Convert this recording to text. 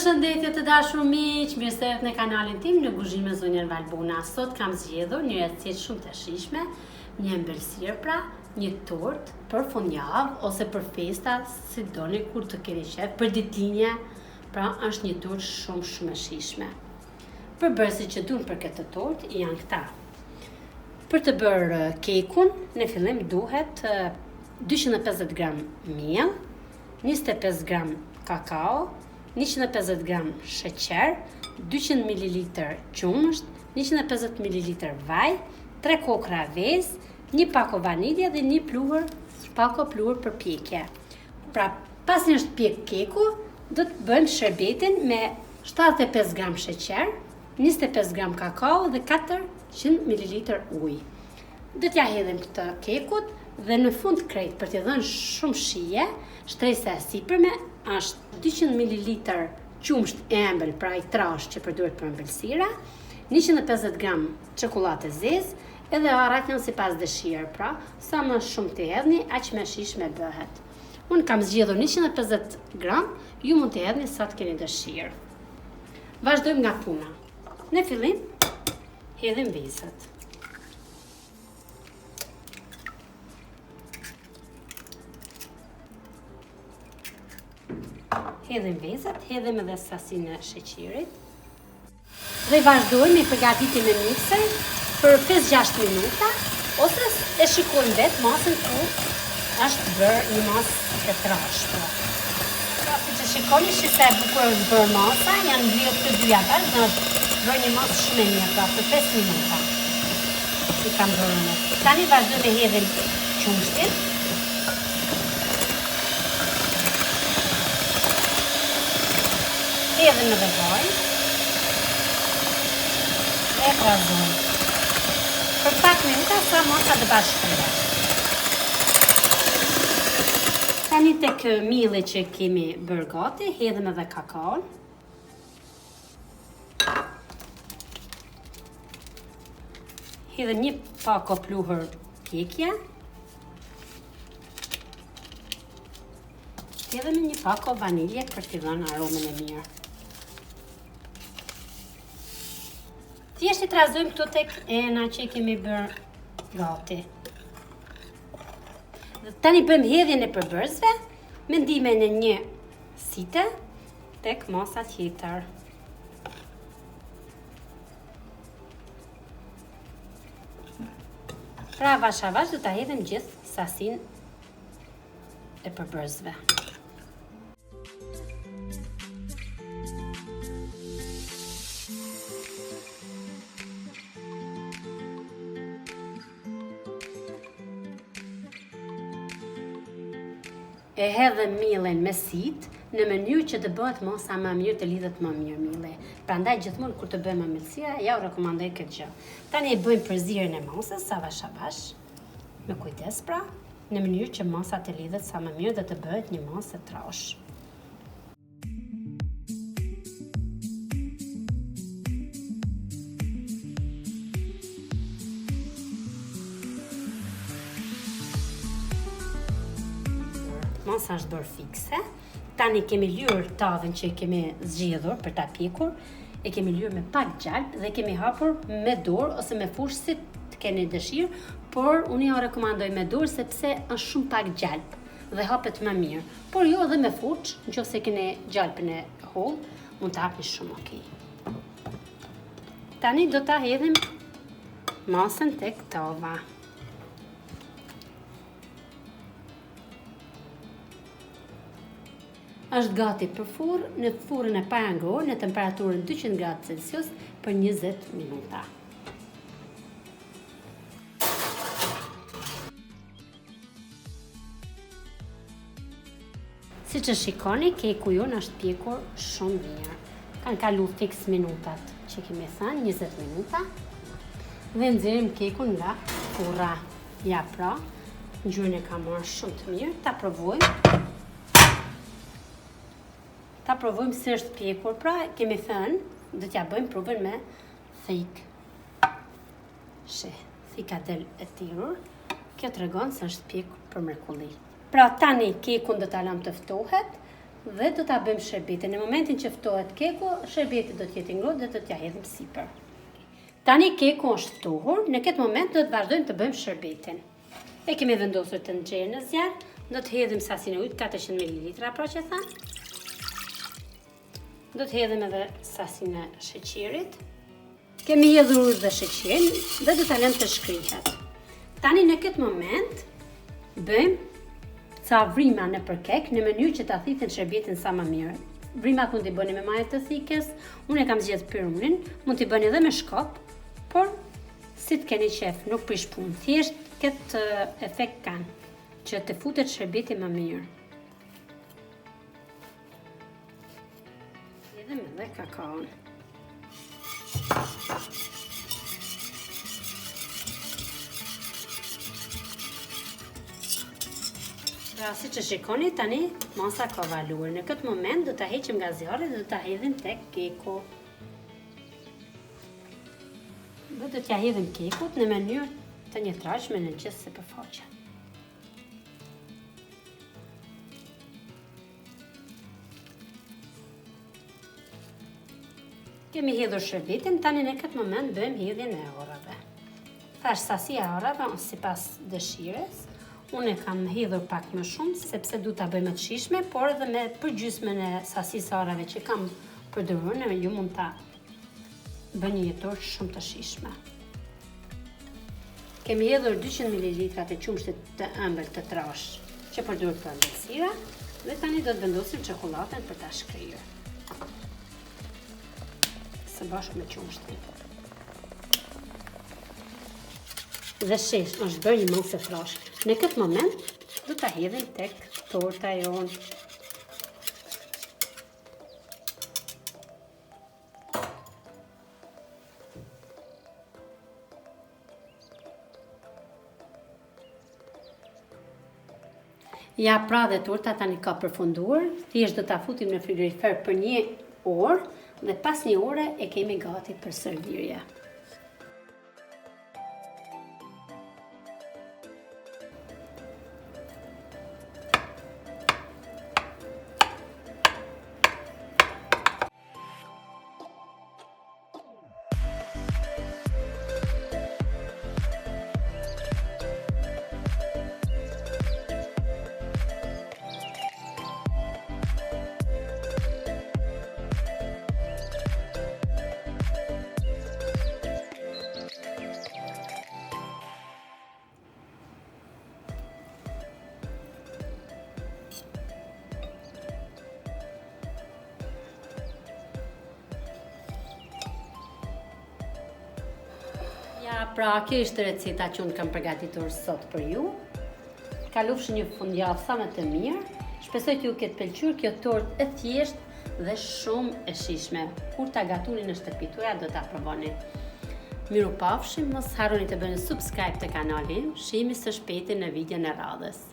Përshëndetje të dashur miq, mirë se erdhët në kanalin tim në Guzhinë me Zonjën Valbuna. Sot kam zgjedhur një recetë shumë të shijshme, një ëmbëlsirë pra, një tortë për fundjavë ose për festa, si doni kur të keni qef, për ditëlindje, pra është një tortë shumë e shijshme. Përbërësit që duhen për këtë tortë janë këta. Për të bërë kekun, në fillim duhet 250 gram miell, 25 gram kakao, 150 gram sheqer, 200 ml qumësht, 150 ml vaj, 3 kokra vezë, 1 pako vanilje dhe 1 pako pluhur për pjekje. Pra, pasi është pjek keku, do të bëjmë shërbetin me 75 gram sheqer, 25 gram kakao dhe 400 ml ujë. Do t'ja hedhim këtë kekut dhe në fund krejt për t'i dhënë shumë shije, shtresa e sipërme është 200 ml qumsht e ëmbël, pra i trash që përdoret për ëmbëlsira, 150 gram çokoladë zezë, edhe arrat janë sipas dëshirë, pra sa më shumë të hedhni, aq më shijshme bëhet. Unë kam zgjedhur 150 gram, ju mund të hedhni sa të keni dëshirë. Vazhdojmë nga puna. Në fillim hedhim vezët. Hedhim vezët, hedhim edhe sasinë e sheqerit. Dhe vazhdojmë i përgatitim me mikser për 5-6 minuta, ose e shikojmë vetë masën ku është bërë një masë të trashme. Pra, si që shikoni, sa e bukur është bërë masa, janë mbledhur të dyja bashkë dhe është bërë një masë shumë e mirë, pra për 5 minuta. I kam bërë në. Tani vazhdojmë e hedhim qumshtin. Hedhim edhe vaj e krahasojmë për pak minuta sa masa të bashkëhet. Tani tek mielli që kemi bërë gati, hedhim edhe kakaon. Hedhim 1 pako pluhur pjekje. Hedhim 1 pako vanilje për t'i dhënë aromën e mirë. Thjesht i trazojmë këtu tek ena që i kemi bërë gati. Tani bëjmë hedhjen e përbërësve me ndihmën e një site tek masa tjetër. Pra avash do ta hedhim gjithë sasinë e përbërësve. E hedhëm miellin me sit në mënyrë që të bëhet masa më mirë, të lidhet më mirë mielli. Prandaj gjithmonë kur të bëjmë ëmbëlsira, ja u rekomandoj këtë gjë. Tani e bëjmë përzierjen e masës avash me kujdes pra, në mënyrë që masa të lidhet sa më mirë dhe të bëhet një masë e trashë. Masa është bërë fikse. Tani kemi lyer tavën që kemi zgjedhur për ta pjekur, e kemi lyer me pak gjalp dhe kemi hapur me dorë ose me fushë si të keni dëshirë, por unë ja rekomandoj me dorë sepse është shumë pak gjalp dhe hapet më mirë. Por jo edhe me fushë, nëse keni gjalpin e holl, mund të hapni shumë okay. Tani do ta hedhim masën tek tava. Është gati për furrë, në furrën e parangor në temperaturën 200 gradë Celsius për 20 minuta. Si që shikoni, keku jonë është pjekur shumë mirë. Kanë kalu fix minutat që kemi thënë, 20 minuta. Dhe nxjerrim kekun nga furra. Ja pra, ngjyrën e ka marrë shumë të mirë, ta provojmë. Ta provojmë se është pjekur, pra kemi thënë, do t'ja bëjmë provën me thik. Thikadel e tirur. Kjo tregon se është pjekur për mrekulli. Pra tani kekun do ta lëm të ftohet dhe do ta bëjmë shërbetin. Në momentin që ftohet keku, shërbeti do të jetë i ngrohtë dhe do t'ja hedhim sipër. Tani keku është ftohur, në këtë moment do të vazhdojmë të bëjmë shërbetin. E kemi vendosur të nxjerrë në zjarr, do të hedhim sasinë e ujit 400 ml pra që thamë. Do të hedhim edhe sasinë e sheqerit. Kemi hedhur ujë dhe sheqerin dhe do ta lëmë të shkrihet. Tani në këtë moment bëjmë ca vrima nëpër kek në mënyrë që ta thithin shërbetin sa më mirë. Vrimat mund t'i bëni me majë të thikës, unë e kam zgjedhur pyrunin, mund t'i bëni edhe me shkop, por si të keni qef, nuk prish punë. Thjesht këtë efekt kanë që të futet shërbeti më mirë. Hedhim edhe kakaon. Pra, si që shikoni, tani masa ka valuar. Në këtë moment do ta heqim nga zjarri dhe do ta hedhim tek keku. Do t'ja hedhim kekut në mënyrë të njëtrajtshme në gjithë sipërfaqen. Kemi hedhur shërbetin, tani në këtë moment bëjmë hedhjen e orrave. Thash sasia e orrave sipas dëshirës. Unë e kam hedhur pak më shumë, sepse du ta bëj më të shijshme, por edhe me përgjysmën e sasisë orrave që kam përdorur, ju mund ta bëni një tortë shumë të shijshme. Kemi hedhur 200 ml të qumshtit të ëmbël të trash që përdoret për ëmbëlsira dhe tani do të vendosim çokoladën për ta shkrirë. Së bashku me qumshtin. Dhe shesh, është bërë një masë trash. Në këtë moment, do ta hedhim tek torta jonë. Ja, pra dhe torta tani ka përfunduar, thjesht do ta futim në frigorifer për 1 orë dhe pas 1 ore e kemi gati për servirje. Ja, pra, kjo ishte receta që unë kam përgatitur sot për ju. Kalofshi një fundjavë sa më të mirë. Shpresoj t'ju ketë pëlqyer kjo tortë e thjeshtë dhe shumë e shijshme. Kur ta gatuni në shtëpi tuaja do ta provoni. Mirupafshim, mos harroni të bëni subscribe të kanalin. Shihemi së shpejti në videon e radhës.